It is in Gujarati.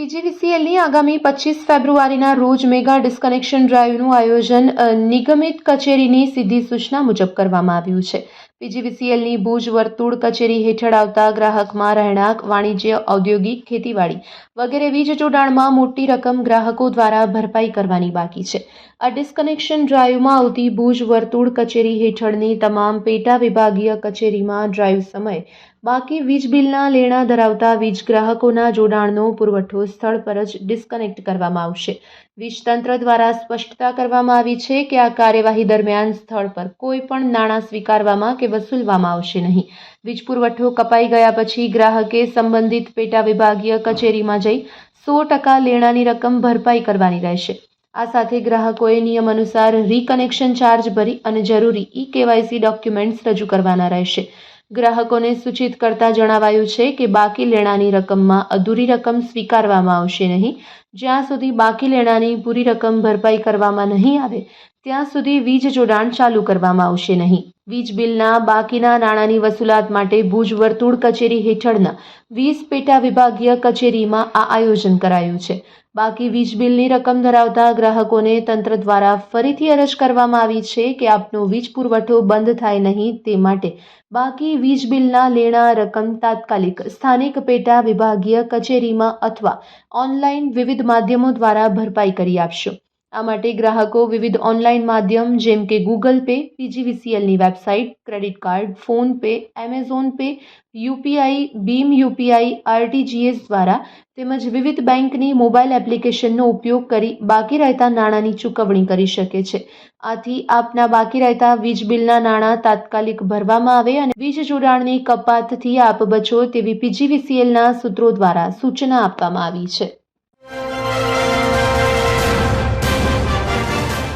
પીજીવીસીએલની આગામી 25 ફેબ્રુઆરીના રોજ મેગા ડિસ્કનેક્શન ડ્રાઈવનું આયોજન નિગમિત કચેરીની સીધી સૂચના મુજબ કરવામાં આવ્યું છે. પીજીવીસીએલની ભુજ વર્તુળ કચેરી હેઠળ આવતા ગ્રાહકમાં રહેણાંક, વાણિજ્ય, ઔદ્યોગિક, ખેતીવાડી વગેરે વીજ જોડાણમાં મોટી રકમ ગ્રાહકો દ્વારા ભરપાઈ કરવાની બાકી છે. આ ડિસ્કનેક્શન ડ્રાઈવમાં આવતી ભુજ વર્તુળ કચેરી હેઠળની તમામ પેટા વિભાગીય કચેરીમાં ડ્રાઈવ સમયે બાકી વીજ બિલના લેણા ધરાવતા વીજ ગ્રાહકોના જોડાણનો પુરવઠો સ્થળ પર જ ડિસ્કનેક્ટ કરવામાં આવશે. વીજ તંત્ર દ્વારા સ્પષ્ટતા કરવામાં આવી છે કે આ કાર્યવાહી દરમિયાન સ્થળ પર કોઈ પણ નાણાં સ્વીકારવામાં કે વસૂલવામાં આવશે નહીં. વીજ પુરવઠો કપાઈ ગયા પછી ગ્રાહકે સંબંધિત પેટા વિભાગીય કચેરીમાં જઈ 100% લેણાની રકમ ભરપાઈ કરવાની રહેશે. આ સાથે ગ્રાહકોએ નિયમ અનુસાર રીકનેક્શન ચાર્જ ભરી અને જરૂરી ઈ-કેવાયસી ડોક્યુમેન્ટ્સ રજૂ કરવાના રહેશે. ગ્રાહકોને સૂચિત કરતા જણાવાયું છે કે બાકી લેણાની રકમમાં અધૂરી રકમ સ્વીકારવામાં આવશે નહીં. જ્યાં સુધી બાકી લેણાની પૂરી રકમ ભરપાઈ કરવામાં નહીં આવે ત્યાં સુધી વીજ જોડાણ ચાલુ કરવામાં આવશે નહીં. વીજ બિલના બાકીના નાણાંની વસૂલાત માટે ભુજ વર્તુળ કચેરી હેઠળના 20 પેટા વિભાગીય કચેરીમાં આ આયોજન કરાયું છે. બાકી વીજ બિલની રકમ ધરાવતા ગ્રાહકોને તંત્ર દ્વારા ફરીથી અરજ કરવામાં આવી છે કે આપનો વીજ પુરવઠો બંધ થાય નહીં તે માટે બાકી વીજ બિલના લેણા રકમ તાત્કાલિક સ્થાનિક પેટા વિભાગીય કચેરીમાં અથવા ઓનલાઈન વિવિધ માધ્યમો દ્વારા ભરપાઈ કરી આપશો. આ માટે ગ્રાહકો વિવિધ ઓનલાઈન માધ્યમ જેમ કે ગૂગલ પે, પીજીવીસીએલની website, credit card, PhonePe, Amazon Pay, UPI, ભીમ યુપીઆઈ, આરટીજીએસ દ્વારા તેમજ વિવિધ બેંકની મોબાઈલ એપ્લિકેશનનો ઉપયોગ કરી બાકી રહેતા નાણાંની ચૂકવણી કરી શકે છે. આથી આપના બાકી રહેતા વીજ બિલના નાણાં તાત્કાલિક ભરવામાં આવે અને વીજ જોડાણની કપાતથી આપ બચો તેવી પીજીવીસીએલના સૂત્રો દ્વારા સૂચના આપવામાં આવી છે.